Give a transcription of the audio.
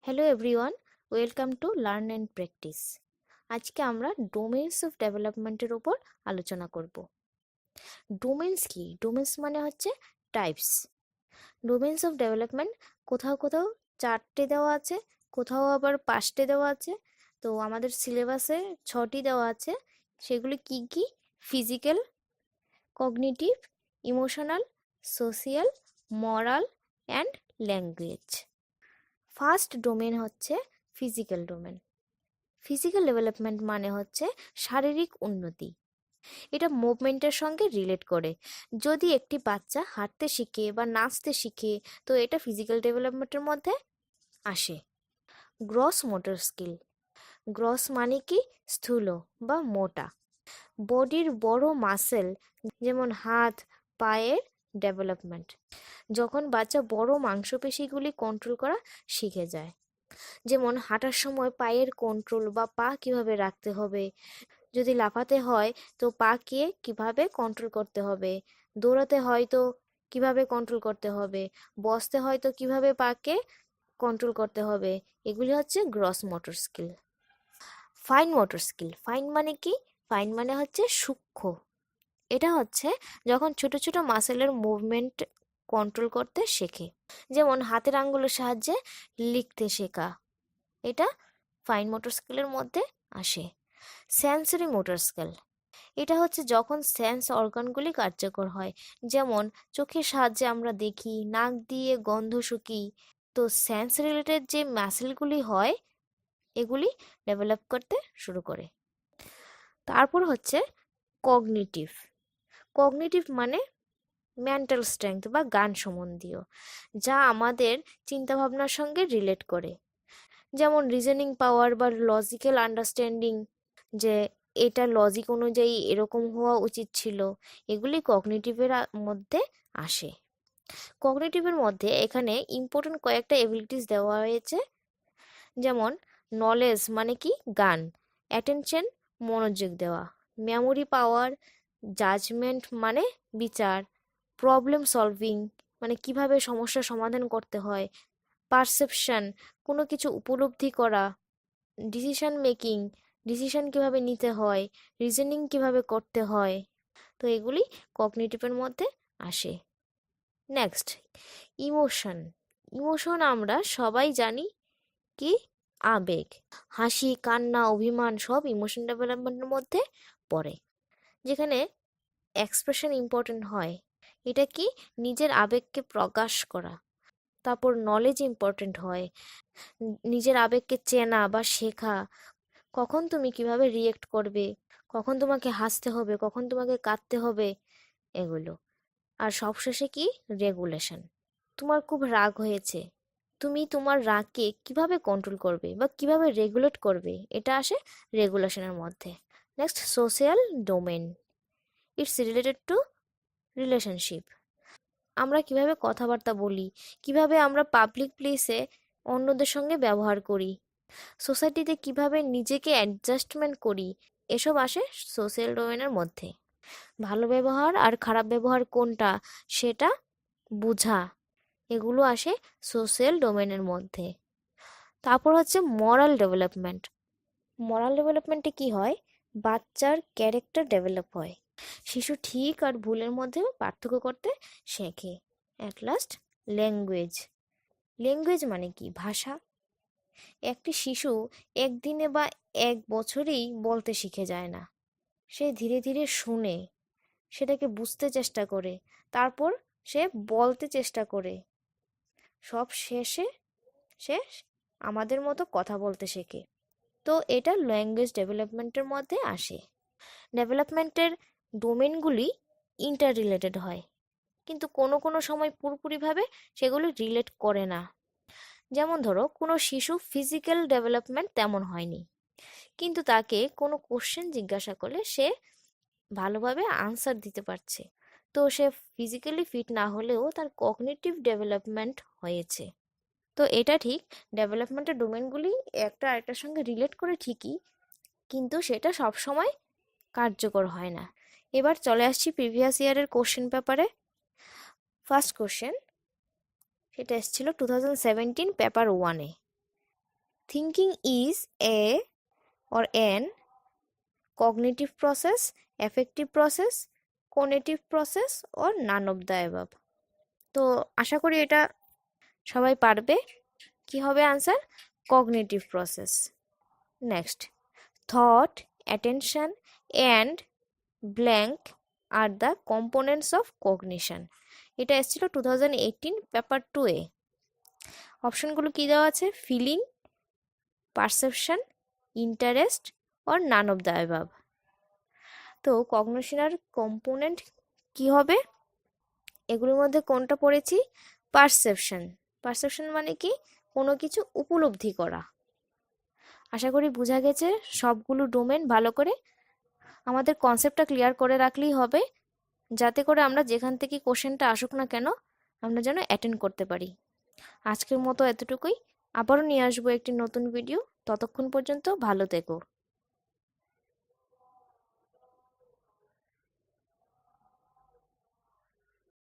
Hello everyone, welcome to learn and practice. আজকে আমরা domains of ডেভেলপমেন্টের উপর আলোচনা করব। ডোমেইনস কি? ডোমেইনস মানে হচ্ছে টাইপস। ডোমেইনস অফ ডেভেলপমেন্ট কোথাও কোথাও 4টে দেওয়া আছে, কোথাও আবার 5টে দেওয়া আছে। তো আমাদের সিলেবাসে 6টি দেওয়া আছে। সেগুলি কি কি? Physical, cognitive, emotional, social, moral and language. First domain হচ্ছে ফিজিক্যাল ডোমেন। ফিজিক্যাল ডেভেলপমেন্ট মানে হচ্ছে শারীরিক উন্নতি। এটা মুভমেন্টের সঙ্গে রিলেট করে। যদি একটি বাচ্চা হাঁটতে শিখে বা নাচতে শিখে, তো এটা ফিজিক্যাল ডেভেলপমেন্টের মধ্যে আসে। Gross motor skill. গ্রস মানে কি? স্থূল বা মোটা। বডির বড় মাসেল, যেমন হাত, পায়ের ডেভেলপমেন্ট। যখন বাচ্চা বড় মাংসপেশিগুলি কন্ট্রোল করা শিখে যায়, যেমন হাঁটার সময় পায়ের কন্ট্রোল বা পা কিভাবে রাখতে হবে, যদি লাফাতে হয় তো পাকে কিভাবে কন্ট্রোল করতে হবে, দৌড়াতে হয় তো কিভাবে কন্ট্রোল করতে হবে, বসতে হয় তো কিভাবে পাকে কন্ট্রোল করতে হবে। এগুলি হচ্ছে gross motor skill. Fine motor skill. Fine মানে কি? ফাইন মানে হচ্ছে সূক্ষ্ম। এটা হচ্ছে যখন ছোট ছোট মাসেলের মুভমেন্ট কন্ট্রোল করতে শেখে, যেমন হাতের আঙ্গুলের সাহায্যে লিখতে শেখা। এটা ফাইন মোটর স্কিলের মধ্যে আসে। Sensory motor skill. এটা হচ্ছে যখন সেন্স অর্গানগুলি কার্যকর হয়, যেমন চোখের সাহায্যে আমরা দেখি, নাক দিয়ে গন্ধ শুকি। তো সেন্স রিলেটেড যে মাসেলগুলি হয়, এগুলি ডেভেলপ করতে শুরু করে। তারপর হচ্ছে কগনিটিভ। কগনিটিভ মানে মেন্টাল স্ট্রেংথ বা জ্ঞান সম্বন্ধীয়, যা আমাদের চিন্তাভাবনার সঙ্গে রিলেট করে, যেমন রিজনিং পাওয়ার বা লজিক্যাল আন্ডারস্ট্যান্ডিং, যে এটা লজিক অনুযায়ী এরকম হওয়া উচিত ছিল। এগুলি কগনিটিভের মধ্যে আসে। কগনিটিভের মধ্যে এখানে ইম্পর্টেন্ট কয়েকটা এবিলিটিস দেওয়া হয়েছে, যেমন নলেজ মানে কি? জ্ঞান। অ্যাটেনশন মনোযোগ দেওয়া। মেমোরি পাওয়ার, জাজমেন্ট মানে বিচার। প্রবলেম সলভিং মানে কিভাবে সমস্যার সমাধান করতে হয়। পারসেপশন কোনো কিছু উপলব্ধি করা। ডিসিশন মেকিং ডিসিশন কিভাবে নিতে হয়, রিজনিং কিভাবে করতে হয়। তো এগুলি কগনিটিভের মধ্যে আসে। Next, emotion. ইমোশন আমরা সবাই জানি কি? আবেগ। হাসি, কান্না, অভিমান সব ইমোশন ডেভেলপমেন্টের মধ্যে পড়ে, যেখানে এক্সপ্রেশন ইম্পর্টেন্ট হয়। এটা কি? নিজের আবেগকে প্রকাশ করা। তারপর নলেজ ইম্পর্টেন্ট হয়, নিজের আবেগকে চেনা বা শেখা। কখন তুমি কিভাবে রিয়েক্ট করবে, কখন তোমাকে হাসতে হবে, কখন তোমাকে কাঁদতে হবে, এগুলো। আর সবশেষে কি? রেগুলেশন। তোমার খুব রাগ হয়েছে, তুমি তোমার রাগকে কিভাবে কন্ট্রোল করবে বা কিভাবে রেগুলেট করবে, এটা আসে রেগুলেশনের মধ্যে। Next, social domain. It's related to relationship. আমরা কিভাবে কথাবার্তা বলি, কিভাবে আমরা পাবলিক প্লেসে অন্যদের সঙ্গে ব্যবহার করি, সোসাইটিতে কিভাবে নিজেকে অ্যাডজাস্টমেন্ট করি, এসব আসে সোশ্যাল ডোমেনের মধ্যে। ভালো ব্যবহার আর খারাপ ব্যবহার কোনটা সেটা বোঝা, এগুলো আসে সোশ্যাল ডোমেনের মধ্যে। তারপর হচ্ছে মরাল ডেভেলপমেন্ট। মরাল ডেভেলপমেন্টে কি হয়? বাচ্চার ক্যারেক্টার ডেভেলপ হয়, শিশু ঠিক আর ভুলের মধ্যে পার্থক্য করতে শেখে। At last, language. ল্যাঙ্গুয়েজ মানে কি? ভাষা। একটি শিশু একদিনে বা এক বছরেই বলতে শিখে যায় না। সে ধীরে ধীরে শুনে, সেটাকে বুঝতে চেষ্টা করে, তারপর সে বলতে চেষ্টা করে, সব শেষে সে আমাদের মতো কথা বলতে শেখে। তো এটা ল্যাঙ্গুয়েজ ডেভেলপমেন্টের মধ্যে আসে। ডেভেলপমেন্টের ডোমেনগুলি ইন্টার রিলেটেড হয়, কিন্তু কোনো কোনো সময় পুরোপুরিভাবে সেগুলি রিলেট করে না। যেমন ধরো, কোনো শিশু ফিজিক্যাল ডেভেলপমেন্ট তেমন হয়নি, কিন্তু তাকে কোনো কোশ্চেন জিজ্ঞাসা করলে সে ভালোভাবে আনসার দিতে পারছে। তো সে ফিজিক্যালি ফিট না হলেও তার কগনিটিভ ডেভেলপমেন্ট হয়েছে। তো এটা ঠিক, ডেভেলপমেন্টের ডোমেনগুলি একটা আরেকটার সঙ্গে রিলেট করে ঠিকই, কিন্তু সেটা সব সময় কার্যকর হয় না। এবার চলে আসছি প্রিভিয়াস ইয়ারের কোশ্চেন পেপারে। ফার্স্ট কোশ্চেন, সেটা এসেছিল 2017 পেপার 1-এ। Thinking is a or an cognitive process, affective process, cognitive process or none of the above. তো আশা করি এটা সবাই পারবে। কি হবে answer? Cognitive process. Next, thought, attention and blank are the components of cognition. এটা এসেছিল 2018 পেপার 2-এ। অপশনগুলো কি দেওয়া আছে? Feeling, perception, interest or none of the above. তো কগনিশনার কম্পোনেন্ট কি হবে? এগুলোর মধ্যে কোনটা পড়েছি? পারসেপশন। পারসেপশন মানে কি? কোনো কিছু উপলব্ধি করা। আশা করি বোঝা গেছে সবগুলো ডোমেন ভালো করে। আমাদের কনসেপ্টটা ক্লিয়ার করে রাখলেই হবে, যাতে করে আমরা যেখান থেকে কোশ্চেনটা আসুক না কেন আমরা যেন অ্যাটেন্ড করতে পারি। আজকের মতো এতটুকুই। আবারও নিয়ে আসবো একটি নতুন ভিডিও। ততক্ষণ পর্যন্ত ভালো থেকো।